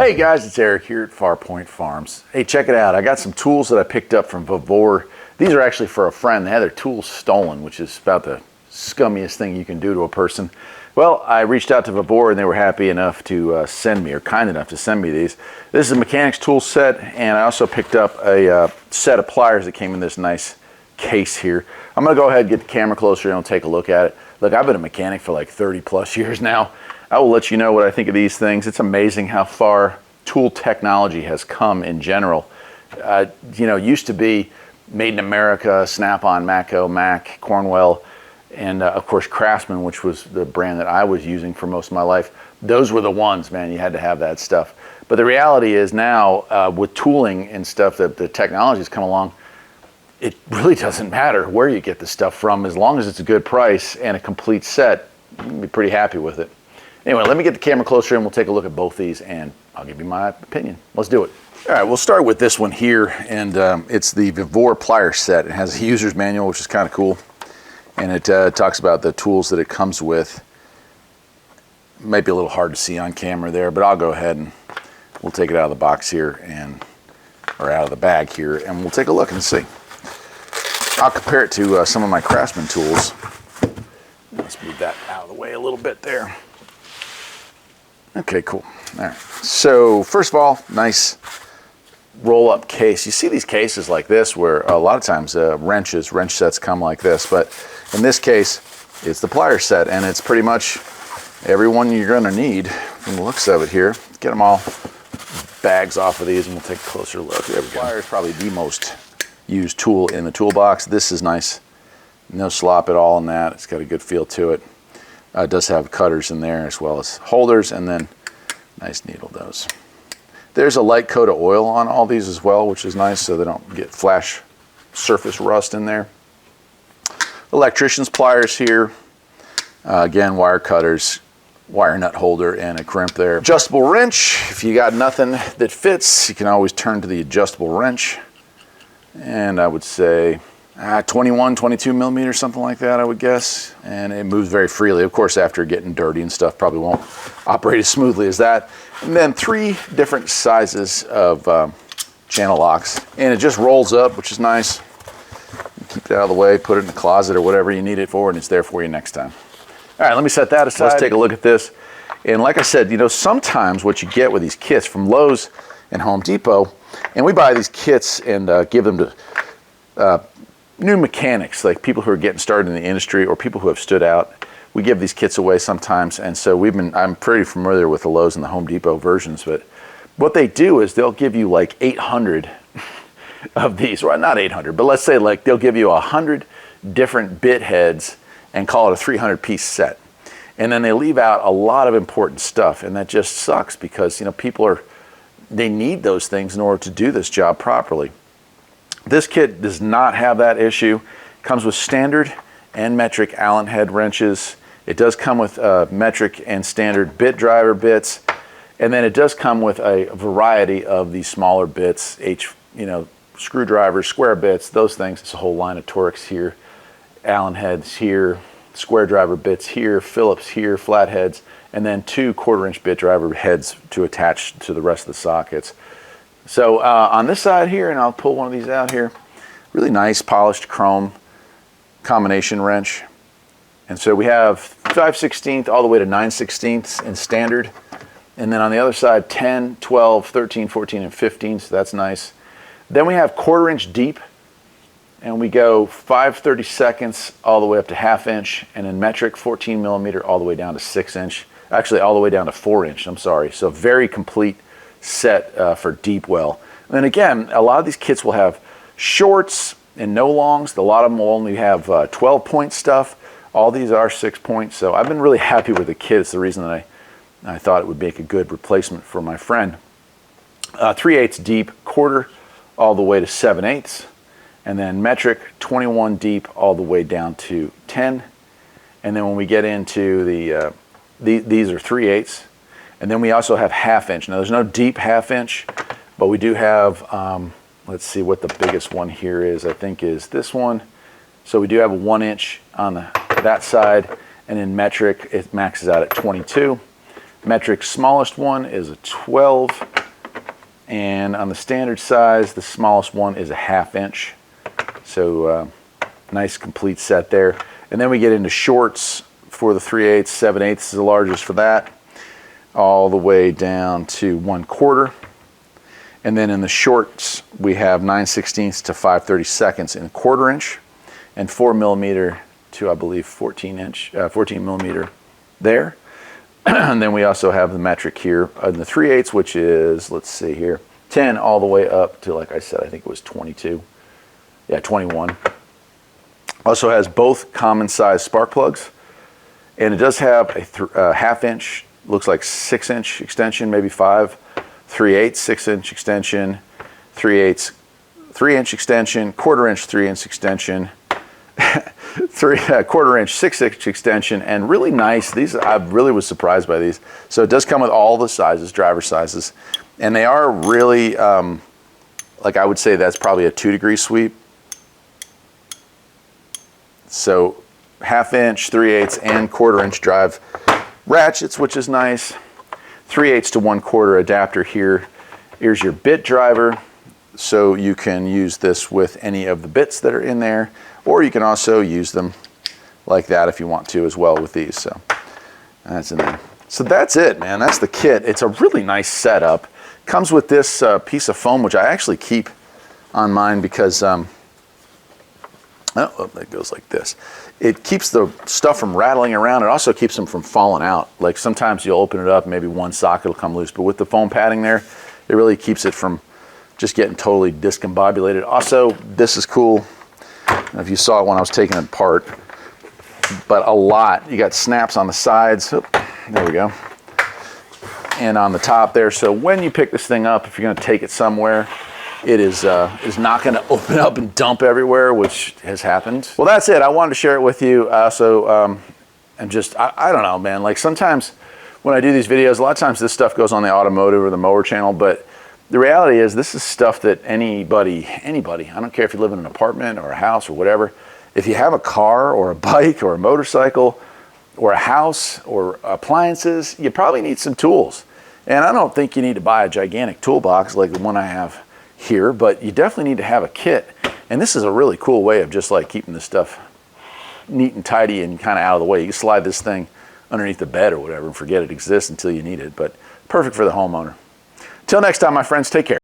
Hey guys, it's Eric here at Farpoint Farms. Hey, check it out. I got some tools that I picked up from Vevor. These are actually for a friend. They had their tools stolen, which is about the scummiest thing you can do to a person. Well, I reached out to Vevor and they were happy enough to send me, or kind enough to send me these. This is a mechanics tool set, and I also picked up a set of pliers that came in this nice case here. I'm gonna go ahead and get the camera closer and I'll take a look at it. Look, I've been a mechanic for like 30 plus years now. I will let you know what I think of these things. It's amazing how far tool technology has come in general. You know, it used to be Made in America, Snap-on, Matco, Mac, Cornwell, and of course Craftsman, which was the brand that I was using for most of my life. Those were the ones, man, you had to have that stuff. But the reality is now with tooling and stuff, that the technology has come along, it really doesn't matter where you get the stuff from, as long as it's a good price and a complete set, you can be pretty happy with it. Anyway, let me get the camera closer and we'll take a look at both these and I'll give you my opinion. Let's do it. All right, we'll start with this one here, and it's the Vevor plier set. It has a user's manual, which is kind of cool, and it talks about the tools that it comes with. It might be a little hard to see on camera there, but I'll go ahead and we'll take it out of the box here, or out of the bag here, and we'll take a look and see. I'll compare it to some of my Craftsman tools. Let's move that out of the way a little bit there. Okay, cool. All right. So first of all, nice roll-up case. You see these cases like this where a lot of times wrench sets come like this, but in this case, it's the plier set, and it's pretty much everyone you're going to need from the looks of it here. Get them all bags off of these, and we'll take a closer look. There we go. Plier is probably the most used tool in the toolbox. This is nice. No slop at all in that. It's got a good feel to it. It does have cutters in there as well as holders, and then nice needle nose. There's a light coat of oil on all these as well, which is nice so they don't get flash surface rust in there. Electrician's pliers here. Again, wire cutters, wire nut holder, and a crimp there. Adjustable wrench. If you got nothing that fits, you can always turn to the adjustable wrench. And I would say 21, 22 millimeters, something like that, I would guess. And it moves very freely. Of course, after getting dirty and stuff, probably won't operate as smoothly as that. And then 3 different sizes of channel locks. And it just rolls up, which is nice. You keep it out of the way, put it in the closet or whatever you need it for, and it's there for you next time. All right, let me set that aside. Let's take a look at this. And like I said, you know, sometimes what you get with these kits from Lowe's and Home Depot, and we buy these kits and give them to new mechanics, like people who are getting started in the industry or people who have stood out. We give these kits away sometimes, and so I'm pretty familiar with the Lowe's and the Home Depot versions, but what they do is they'll give you like 800 of these, well, not 800, but let's say like they'll give you 100 different bit heads and call it a 300 piece set. And then they leave out a lot of important stuff, and that just sucks because, you know, they need those things in order to do this job properly. This kit does not have that issue. It comes with standard and metric Allen head wrenches. It does come with metric and standard bit driver bits, and then it does come with a variety of these smaller bits, screwdrivers, square bits, those things. It's a whole line of Torx here, Allen heads here, square driver bits here, Phillips here, flat heads, and then 2 1/4-inch bit driver heads to attach to the rest of the sockets. So on this side here, and I'll pull one of these out here, really nice polished chrome combination wrench. And so we have 5/16 all the way to 9/16 in standard. And then on the other side, 10, 12, 13, 14, and 15, so that's nice. Then we have 1/4-inch deep, and we go 5/32 all the way up to 1/2 inch, and in metric 14 millimeter all the way down to 6 inch. Actually, all the way down to 4 inch, I'm sorry. So very complete set for deep well. And then again, a lot of these kits will have shorts and no longs. A lot of them will only have 12-point stuff. All these are 6-point. So I've been really happy with the kit. It's the reason that I thought it would make a good replacement for my friend. 3/8 deep, 1/4 all the way to 7/8, and then metric 21 deep all the way down to 10. And then when we get into these are 3/8. And then we also have 1/2 inch. Now there's no deep 1/2 inch, but we do have, let's see what the biggest one here is, I think is this one. So we do have a 1 inch on that side, and in metric, it maxes out at 22. Metric smallest one is a 12, And on the standard size, the smallest one is a 1/2 inch. So nice complete set there. And then we get into shorts for the 3/8, 7/8 is the largest for that, all the way down to 1/4. And then in the shorts, we have 9/16 to 5/32 in 1/4 inch, and 4 millimeter to, I believe, 14 millimeter there. And then we also have the metric here in the 3/8, which is, let's see here, 10 all the way up to, like I said, I think it was 22. Yeah, 21. Also has both common size spark plugs, and it does have a 1/2 inch, looks like 6-inch extension, maybe 5, 3/8 6-inch extension, 3/8 3-inch extension, 1/4 inch 3-inch extension, 1/4 inch 6-inch extension, and really nice. These, I really was surprised by these. So it does come with all the sizes, driver sizes, and they are really, like I would say that's probably a 2-degree sweep. So 1/2 inch, 3/8, and 1/4 inch drive ratchets, which is nice. 3/8 to 1/4 adapter here. Here's your bit driver, so you can use this with any of the bits that are in there, or you can also use them like that if you want to as well with these. So that's in there. So that's it, man. That's the kit. It's a really nice setup. Comes with this piece of foam, which I actually keep on mine because oh, that goes like this. It keeps the stuff from rattling around. It also keeps them from falling out. Like sometimes you'll open it up, maybe one socket will come loose, but with the foam padding there, it really keeps it from just getting totally discombobulated. Also, this is cool. I don't know if you saw it when I was taking it apart, but a lot. You got snaps on the sides. Oh, there we go. And on the top there. So when you pick this thing up, if you're going to take it somewhere, it is not going to open up and dump everywhere, which has happened. Well, that's it. I wanted to share it with you. So, and just, I don't know, man. Like sometimes when I do these videos, a lot of times this stuff goes on the automotive or the mower channel, but the reality is this is stuff that anybody, I don't care if you live in an apartment or a house or whatever, if you have a car or a bike or a motorcycle or a house or appliances, you probably need some tools. And I don't think you need to buy a gigantic toolbox like the one I have here, but you definitely need to have a kit. And this is a really cool way of just like keeping this stuff neat and tidy and kind of out of the way. You can slide this thing underneath the bed or whatever and forget it exists until you need it, but perfect for the homeowner. Till next time, my friends, take care.